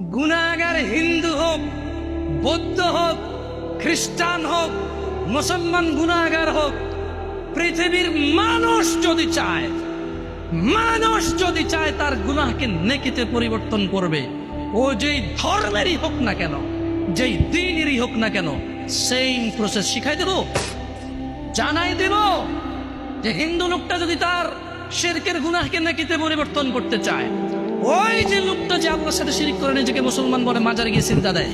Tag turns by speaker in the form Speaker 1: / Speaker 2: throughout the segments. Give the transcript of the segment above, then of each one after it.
Speaker 1: গুনাহগার হিন্দু হোক, বৌদ্ধ হোক, খ্রিস্টান হোক, মুসলমান গুনাহগার হোক, পৃথিবীর মানুষ যদি চায় তার গুনাহকে নেকিতে পরিবর্তন করবে, ও যেই ধর্মেরই হোক না কেন, যেই দ্বীনেরই হোক না কেন, সেম প্রসেস শিখাই দেব, জানাই দেব যে হিন্দু লোকটা যদি তার শিরকের গুনাহকে নেকিতে পরিবর্তন করতে চায়, ওই যে লোকটা যে আল্লাহর সাথে শিরক করে নিজেকে মুসলমান বলে মাজারে গিয়ে সিজদা দেয়,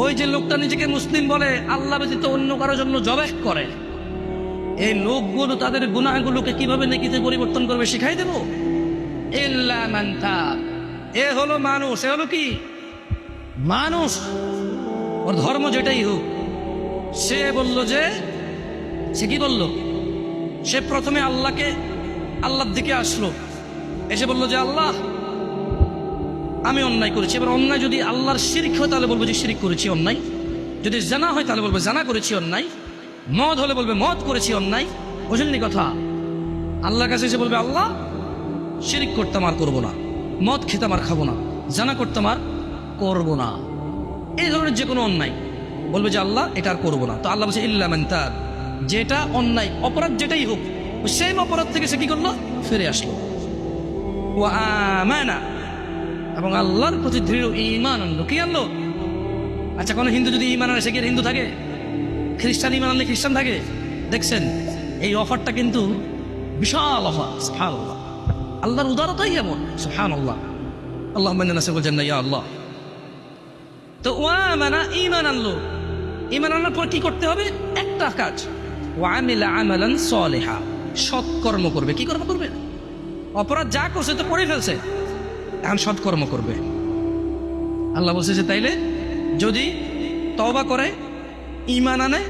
Speaker 1: ওই যে লোকটা নিজেকে মুসলিম বলে আল্লাহ ব্যতীত অন্য কারোর জন্য জবাহ করে, এই লোকগুলো তাদের গুনাহগুলোকে কিভাবে নেকিতে পরিবর্তন করবে শিখাই দেব। ইল্লা মান তাব, এ হলো মানুষ, এ হলো কি মানুষ, ওর ধর্ম যেটাই হোক। সে বলল যে, সে কি বলল, সে প্রথমে আল্লাহর দিকে আসলো, এসে বলল যে আল্লাহ আমি অন্যায় করেছি। এবার অন্যায় যদি আল্লাহর শিরক হয় তাহলে বলবো যে শিরক করেছি অন্যায়, যদি জানা হয় তাহলে বলবো জানা করেছি অন্যায়, মদ হলে বলবে মদ করেছি অন্যায়। বুঝলেন কথা? আল্লাহর কাছে এসে বলবে আল্লাহ শিরক করতাম আর করবো না, মদ খেতাম আর খাবো না, জানা করতাম আর করবো না, এই ধরনের যে কোনো অন্যায় বলবে যে আল্লাহ এটা আর করবো না। তো আল্লাহ বলছে ইল্লা মান তাব, যেটা অন্যায় অপরাধ যেটাই হোক, সেম অপরাধ থেকে সে কি করলো, ফিরে আসলো। ওয়া আমানা, এবং আল্লাহর প্রতি দৃঢ় ঈমান আনলো। কি আনলো? আচ্ছা, কোনো হিন্দু যদি ঈমান আনে সে কি হিন্দু থাকে? খ্রিস্টান ঈমান আনলে খ্রিস্টান থাকে? দেখছেন, এই অফারটা কিন্তু বিশাল অফার। সুবহানাল্লাহ, আল্লাহর উদারতাই এমন। সুবহানাল্লাহ, আল্লাহুম্মা ইন্না নাসআলুকা জান্নাহ ইয়া আল্লাহ। তো ওয়া আমানা, ঈমান আনলো। ঈমান আনার পর কি করতে হবে? একটা কাজ, ওয়া আমিলা আমালান সালিহা, সৎকর্ম করবে। কি কর্ম করবে? অপরাধ যা করছে তো করে ফেলছে, এখন সৎকর্ম করবে। আল্লাহ বলছে যে তাইলে যদি তওবা করে, ঈমান আনে,